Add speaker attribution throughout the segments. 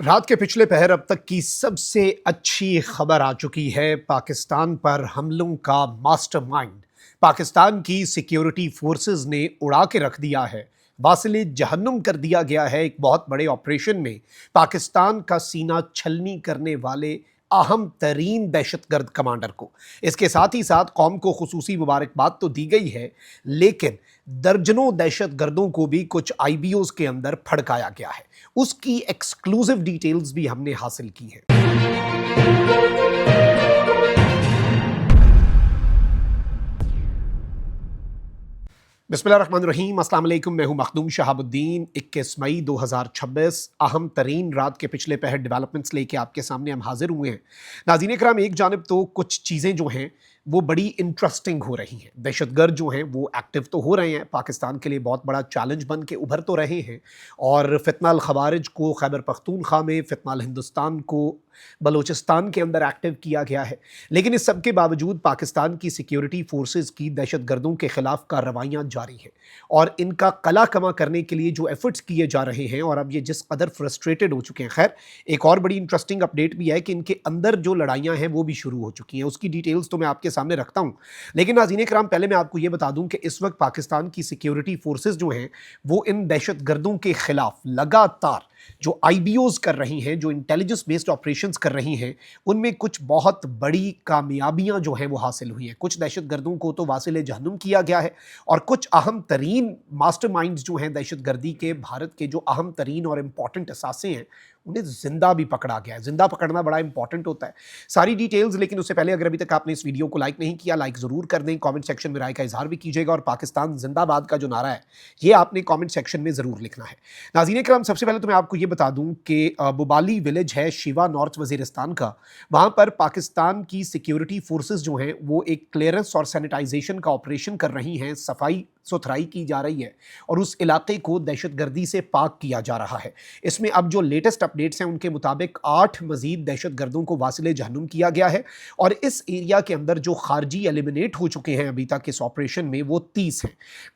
Speaker 1: रात के पिछले पहर अब तक की सबसे अच्छी खबर आ चुकी है। पाकिस्तान पर हमलों का मास्टरमाइंड पाकिस्तान की सिक्योरिटी फोर्सेस ने उड़ा के रख दिया है, वासिले जहन्नुम कर दिया गया है। एक बहुत बड़े ऑपरेशन में पाकिस्तान का सीना छलनी करने वाले अहम तरीन दहशतगर्द कमांडर को, इसके साथ ही साथ कौम को खुसूसी मुबारकबाद तो दी गई है, लेकिन दर्जनों दहशतगर्दों को भी कुछ आईबीओज के अंदर फड़काया गया है। उसकी एक्सक्लूसिव डिटेल्स भी हमने हासिल की हैं। बिस्मिल्लाहिर्रहमानिर्रहीम, अस्सलाम वालेकुम। मैं हूं मखदूम शहाबुद्दीन। 21 मई 2026 अहम तरीन रात के पिछले पहर डेवलपमेंट्स लेके आपके सामने हम हाजिर हुए हैं। नाज़रीन इकराम, एक जानब तो कुछ चीज़ें जो हैं वो बड़ी इंटरेस्टिंग हो रही हैं। दहशतगर्द जो हैं वो एक्टिव तो हो रहे हैं, पाकिस्तान के लिए बहुत बड़ा चैलेंज बन के उभर तो रहे हैं। और फितनाल खवारिज को खैबर पख्तूनख्वा में, फितनाल हिंदुस्तान को बलूचिस्तान के अंदर एक्टिव किया गया है। लेकिन इस सब के बावजूद पाकिस्तान की सिक्योरिटी फोर्सेस की दहशतगर्दों के खिलाफ कार्रवाइयाँ जारी हैं और इनका कला कमा करने के लिए जो एफर्ट्स किए जा रहे हैं, और अब ये जिस कदर फ्रस्ट्रेटेड हो चुके हैं। खैर, एक और बड़ी इंटरेस्टिंग अपडेट भी है कि इनके अंदर जो लड़ाइयाँ हैं वो भी शुरू हो चुकी हैं। उसकी डिटेल्स तो मैं आपके सामने रखता हूँ, लेकिन नाज़रीन इकराम, पहले मैं आपको ये बता दूं कि इस वक्त पाकिस्तान की सिक्योरिटी फोर्सेस जो हैं वो इन दहशतगर्दों के खिलाफ लगातार जो आईबीओज कर रही हैं, जो इंटेलिजेंस बेस्ड ऑपरेशंस कर रही हैं, उनमें कुछ बहुत बड़ी कामयाबियां जो हैं वो हासिल हुई हैं। कुछ दहशतगर्दों को तो वासिले जहन्नुम किया गया है, और कुछ अहम तरीन मास्टरमाइंड्स जो हैं दहशतगर्दी के, भारत के जो अहम तरीन और इंपॉर्टेंट असासे हैं, उन्हें जिंदा भी पकड़ा गया है। जिंदा पकड़ना बड़ा इंपॉर्टेंट होता है। सारी डिटेल्स, लेकिन उससे पहले अगर अभी तक आपने इस वीडियो को लाइक नहीं किया, लाइक जरूर कर दें। कमेंट सेक्शन में राय का इजहार भी कीजिएगा, और पाकिस्तान जिंदाबाद का जो नारा है ये आपने कमेंट सेक्शन में जरूर लिखना है। नाज़रीन इकराम, सबसे पहले तो मैं आपको ये बता दूं कि बुबाली विलेज है शिवा, नॉर्थ वजीरिस्तान का। वहां पर पाकिस्तान की सिक्योरिटी फोर्सेस जो हैं वो एक क्लियरेंस और सैनिटाइजेशन का ऑपरेशन कर रही हैं। सफाई सुथराई की जा रही है और उस इलाके को दहशतगर्दी से पाक किया जा रहा है। इसमें अब जो लेटेस्ट अपडेट्स हैं उनके मुताबिक 8 मजीद दहशतगर्दों को वासिले जहन्नुम किया गया है, और इस एरिया के अंदर जो खारजी एलिमिनेट हो चुके हैं अभी तक इस ऑपरेशन में वो 30 हैं।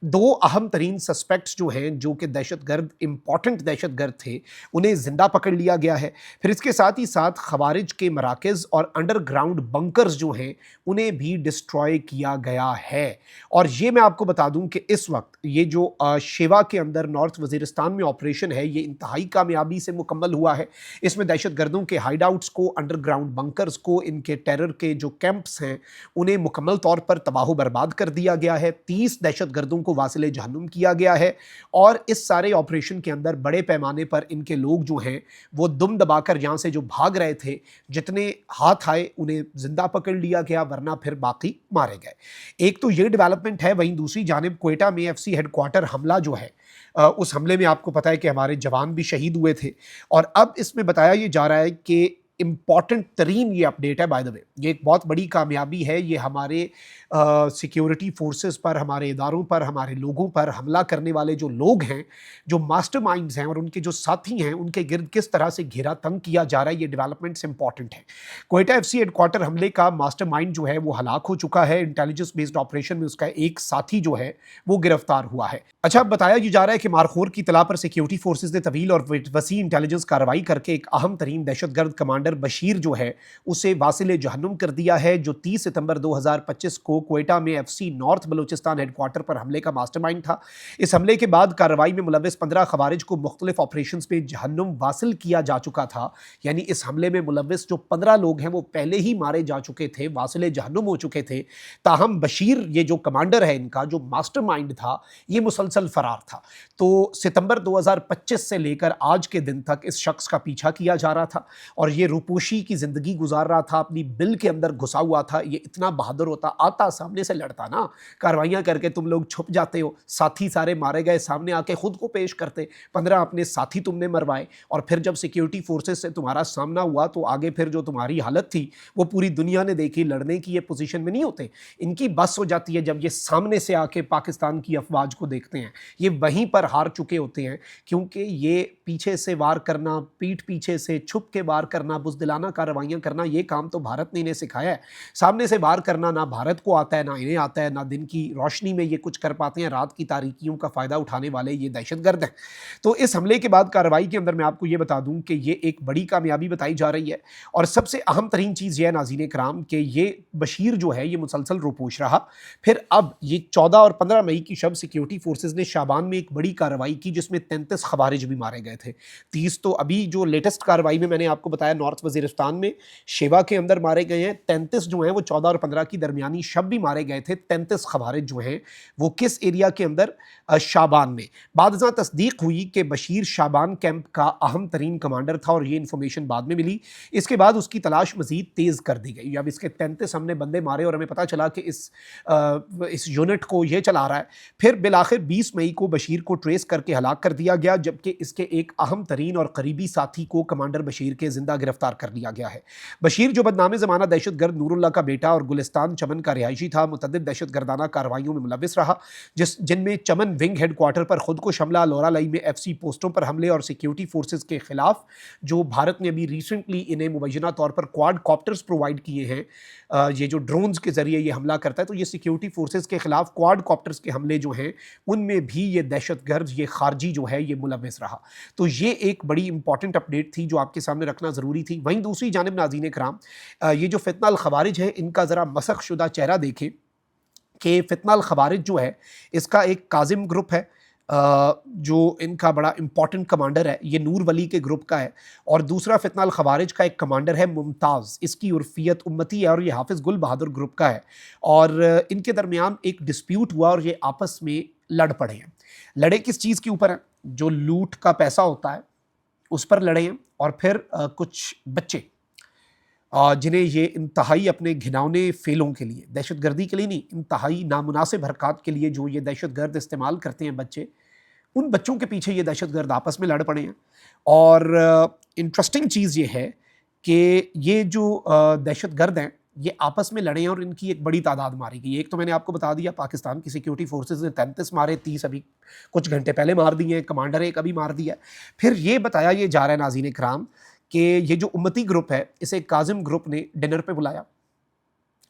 Speaker 1: 2 अहम तरीन सस्पेक्ट्स जो हैं, जो कि दहशतगर्द, इंपॉर्टेंट दहशतगर्द थे, उन्हें जिंदा पकड़ लिया गया है। फिर इसके साथ ही साथ खवारिज के मराकज़ और अंडरग्राउंड बंकर्स जो हैं उन्हें भी डिस्ट्रॉय किया गया है। और ये मैं आपको बता दूं कि इस वक्त ये जो शेवा के अंदर नॉर्थ वजीरिस्तान में ऑपरेशन है, ये इंतहाई कामयाबी से मुकम्मल हुआ है। इसमें दहशतगर्दों के हाइडआउट्स को, अंडरग्राउंड बंकर्स को, इनके टेरर के जो कैंप्स हैं उन्हें मुकम्मल तौर पर तबाह बर्बाद कर दिया गया है। 30 दहशतगर्दों को वासिले जहन्नुम किया गया है, और इस सारे ऑपरेशन के अंदर बड़े पैमाने पर इनके लोग जो हैं वो दुम दबाकर यहाँ से जो भाग रहे थे, जितने हाथ आए उन्हें जिंदा पकड़ लिया गया, वरना फिर बाकी मारे गए। एक तो ये डेवलपमेंट है। वहीं दूसरी जानिब क्वेटा में एफसी हेडक्वार्टर हमला जो है, उस हमले में आपको पता है कि हमारे जवान भी शहीद हुए थे। और अब इसमें बताया ये जा रहा है कि इंपॉर्टेंट तरीन ये अपडेट है, बाय द वे, ये एक बहुत बड़ी कामयाबी है। ये हमारे सिक्योरिटी फोर्सेस पर, हमारे इदारों पर, हमारे लोगों पर हमला करने वाले जो लोग हैं, जो मास्टरमाइंड्स हैं और उनके जो साथी हैं, उनके गिर्द किस तरह से घेरा तंग किया जा रहा है, ये डेवलपमेंट्स इंपॉर्टेंट है। क्वेटा एफसी हेडक्वार्टर हमले का मास्टरमाइंड जो है वो हलाक हो चुका है। इंटेलिजेंस बेस्ड ऑपरेशन में उसका एक साथी जो है वो गिरफ्तार हुआ है। अच्छा, बताया ये जा रहा है कि मारखोर की तला पर सिक्योरिटी फोर्सेस ने तवील और वसी इंटेलिजेंस कार्रवाई करके एक अहम तरीन दहशतगर्द कमांडर बशीर जो है उसे वासिले जहन्नुम कर दिया है, जो 30 सितंबर 2025 को क्वेटा में एफसी नॉर्थ बलूचिस्तान हेडक्वार्टर पर हमले का मास्टरमाइंड था। इस हमले के बाद कार्रवाई में मुलव्विस 15 खवारिज को मुख्तलिफ ऑपरेशंस में जहन्नुम वासिल किया जा चुका था। यानी इस हमले में मुलव्विस जो 15 लोग हैं वो पहले ही मारे जा चुके थे, वासिले जहन्नुम हो चुके थे। ताहम बशीर, ये जो कमांडर है इनका, जो मास्टरमाइंड था, ये मुसलसल फरार था। तो सितंबर 2025 से लेकर आज के दिन तक इस शख्स का पीछा किया जा रहा था, और ये रूपोशी की जिंदगी गुजार रहा था, अपनी बिल के अंदर घुसा हुआ था। ये इतना बहादुर होता, आता सामने से लड़ता ना, कार्रवाइयां करके तुम लोग छुप जाते हो, साथी सारे मारे गए, सामने आके खुद को पेश करते, 15 अपने साथी तुमने मरवाए, और फिर जब सिक्योरिटी फोर्सेस से तुम्हारा सामना हुआ तो आगे फिर जो तुम्हारी हालत थी वो पूरी दुनिया ने देखी। लड़ने की ये पोजीशन में नहीं होते, इनकी बस हो जाती है जब ये सामने से आके पाकिस्तान की अफवाज को देखते हैं। ये वहीं पर हार चुके होते हैं, क्योंकि ये पीछे से वार करना, पीठ पीछे से छुप के वार करना बुज़दिलाना कार्रवाइयाँ करना, ये काम तो भारत ने इन्हें सिखाया है। सामने से वार करना ना भारत को आता है, ना इन्हें आता है, ना दिन की रोशनी में ये कुछ कर पाते हैं, रात की तारीकियों का फ़ायदा उठाने वाले ये दहशतगर्द हैं। तो इस हमले के बाद कार्रवाई के अंदर मैं आपको ये बता दूँ कि ये एक बड़ी कामयाबी बताई जा रही है और सबसे अहम तरीन चीज़ ये है नाज़रीन इकराम कि ये बशीर जो है ये मुसलसल रोपोश रहा। फिर अब ये 14 और 15 मई की शब सिक्योरिटी फोर्सेस ने शाबान में एक बड़ी कार्रवाई की जिसमें 33 खवारिज भी मारे गए थे। 30 तो अभी जो लेटेस्ट कार्रवाई में मैंने आपको बताया नॉर्थ वजीरिस्तान में शेवा के अंदर मारे गए हैं। 33 जो हैं वो 14 और 15 की दरमियानी शब भी मारे गए थे। 33 खवारिज जो हैं वो किस एरिया के अंदर? शाबान में। बादशाह तस्दीक हुई कि बशीर शाबान कैंप का अहम तरीन कमांडर था और ये इन्फॉर्मेशन बाद में मिली। इसके बाद उसकी तलाश मजीद तेज़ कर दी गई। अब इसके 33 हमने बंदे मारे और हमें पता चला कि इस यूनिट को ये चला रहा है। फिर बिलाखिर 20 मई को बशीर को ट्रेस करके हलाक कर दिया गया, जबकि इसके एक अहम तरीन और करीबी साथी को कमांडर बशीर के जिंदा गिरफ्तार कर लिया गया है। बशीर जो बदनामे ज़माना दहशतगर्द नूरुल्लाह का बेटा और गुलिस्तान चमन का रिहायशी था, मुतअद्दिद दहशतगर्दाना कार्रवाइयों में मुलविस रहा, जिनमें चमन विंग हेडक्वार्टर पर खुद को शमला, लोरा लाई में FC पोस्टों पर हमले और सिक्योरिटी फोर्सेज के खिलाफ जो भारत ने अभी रिसेंटली इन्हें मुबैना तौर पर क्वाड कॉप्टर्स प्रोवाइड किए हैं, ये जो ड्रोन्स के ज़रिए ये हमला करता है, तो ये सिक्योरिटी फोर्सेज के खिलाफ क्वाड कॉप्टर्स के हमले जो हैं उनमें भी ये दहशतगर्द ये खारजी जो है ये मुलविस रहा। तो ये एक बड़ी इंपॉर्टेंट अपडेट थी जो आपके सामने रखना ज़रूरी थी। वहीं दूसरी जानिब नाज़रीन कराम, ये जो फितना अल खवारिज है इनका ज़रा मसख शुदा चेहरा देखें कि फितना अल खवारिज जो है इसका एक काजिम ग्रुप है, जो इनका बड़ा इंपॉर्टेंट कमांडर है, ये नूर वली के ग्रुप का है। और दूसरा फितना अल खवारिज का एक कमांडर है मुमताज़, इसकी उर्फियत उम्मती है और ये हाफिज़ गुल बहादुर ग्रुप का है। और इनके दरमियान एक डिस्प्यूट हुआ और ये आपस में लड़ पड़े हैं। लड़े किस चीज़ के ऊपर हैं? जो लूट का पैसा होता है उस पर लड़े हैं। और फिर कुछ बच्चे जिन्हें ये इंतहाई अपने घिनौने फ़ेलों के लिए, दहशतगर्दी के लिए नहीं, इंतहाई नामुनासिब हरकत के लिए जो ये दहशतगर्द इस्तेमाल करते हैं बच्चे, उन बच्चों के पीछे ये दहशतगर्द आपस में लड़ पड़े हैं। और इंटरेस्टिंग चीज़ ये है कि ये जो दहशतगर्द हैं ये आपस में लड़े हैं और इनकी एक बड़ी तादाद मारी गई। एक तो मैंने आपको बता दिया पाकिस्तान की सिक्योरिटी फोर्सेज ने 33 मारे, 30 अभी कुछ घंटे पहले मार दिए हैं, कमांडर एक अभी मार दिया है। फिर ये बताया ये जा रहा है नाज़रीन इकराम कि ये जो उम्मती ग्रुप है इसे काजिम ग्रुप ने डिनर पे बुलाया,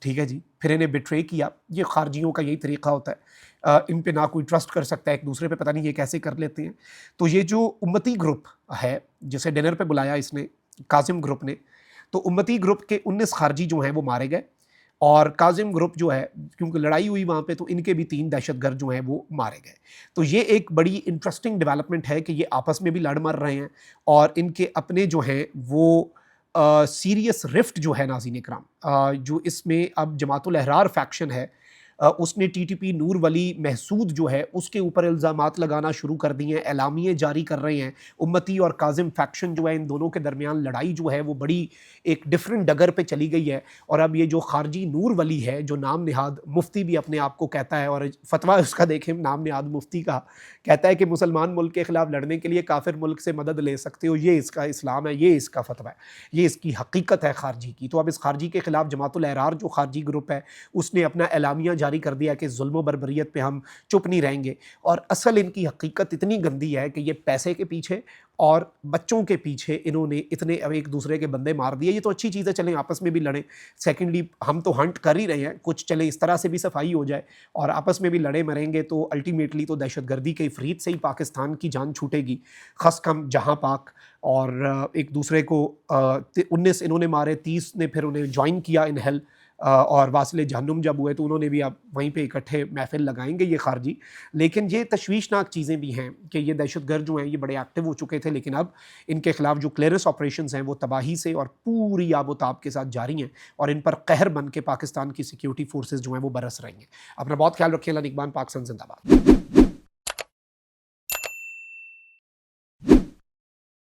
Speaker 1: ठीक है जी, फिर इन्हें बिट्रे किया। ये खारजियों का यही तरीका होता है, इन पे ना कोई ट्रस्ट कर सकता है, एक दूसरे पे पता नहीं ये कैसे कर लेते हैं। तो ये जो उम्मती ग्रुप है जिसे डिनर पे बुलाया इसने काजिम ग्रुप ने, तो उम्मती ग्रुप के 19 खारजी जो हैं वो मारे गए और काजिम ग्रुप जो है, क्योंकि लड़ाई हुई वहाँ पे, तो इनके भी 3 दहशतगर्द जो हैं वो मारे गए। तो ये एक बड़ी इंटरेस्टिंग डेवलपमेंट है कि ये आपस में भी लड़ मर रहे हैं और इनके अपने जो हैं वो सीरियस रिफ्ट जो है नाज़रीन इकराम, जो इसमें अब जमातुल अहरार फैक्शन है, उसने TTP नूर वली महसूद जो है उसके ऊपर इल्ज़ामात लगाना शुरू कर दिए हैं, एलामिये जारी कर रहे हैं। उम्मती और काजिम फैक्शन जो है इन दोनों के दरमियान लड़ाई जो है वो बड़ी एक डिफरेंट डगर पे चली गई है। और अब ये जो खारजी नूर वली है, जो नाम निहाद मुफ्ती भी अपने आप को कहता है और फतवा उसका देखें नाम निहाद मुफ्ती का, कहता है कि मुसलमान मुल्क के ख़िलाफ़ लड़ने के लिए काफिर मुल्क से मदद ले सकते हो, ये इसका इस्लाम है, ये इसका फतवा है, ये इसकी हकीकत है खारजी की। तो अब इस खारजी के ख़िलाफ़ जमातुल अहरार जो खारजी ग्रुप है उसने अपना एलामिया जारी कर दिया कि जुल्म बर्बरियत पे हम चुप नहीं रहेंगे। और असल इनकी हकीकत इतनी गंदी है कि ये पैसे के पीछे और बच्चों के पीछे इन्होंने इतने अब एक दूसरे के बंदे मार दिए। ये तो अच्छी चीज़ है, चलें आपस में भी लड़ें। सेकेंडली हम तो हंट कर ही रहे हैं, कुछ चले इस तरह से भी सफाई हो जाए और आपस में भी लड़े मरेंगे तो अल्टीमेटली तो दहशतगर्दी के इफरीत से ही पाकिस्तान की जान छूटेगी, खस कम जहाँ पाक। और एक दूसरे को 19 इन्होंने मारे, 30 ने फिर उन्हें ज्वाइन किया इन हेल, और वासिले जहन्नुम जब हुए तो उन्होंने भी अब वहीं पे इकट्ठे महफिल लगाएंगे ये खारजी। लेकिन ये तशवीशनाक चीज़ें भी हैं कि ये दहशतगर्द जो हैं ये बड़े एक्टिव हो चुके थे, लेकिन अब इनके खिलाफ जो क्लियरेंस ऑपरेशंस हैं वो तबाही से और पूरी आबोताब के साथ जारी हैं और इन पर कहर बन के पाकिस्तान की सिक्योरिटी फोर्सेज जो हैं वो बरस रही हैं। अपना बहुत ख्याल रखिए। निगबान पाकिस्तान जिंदाबाद।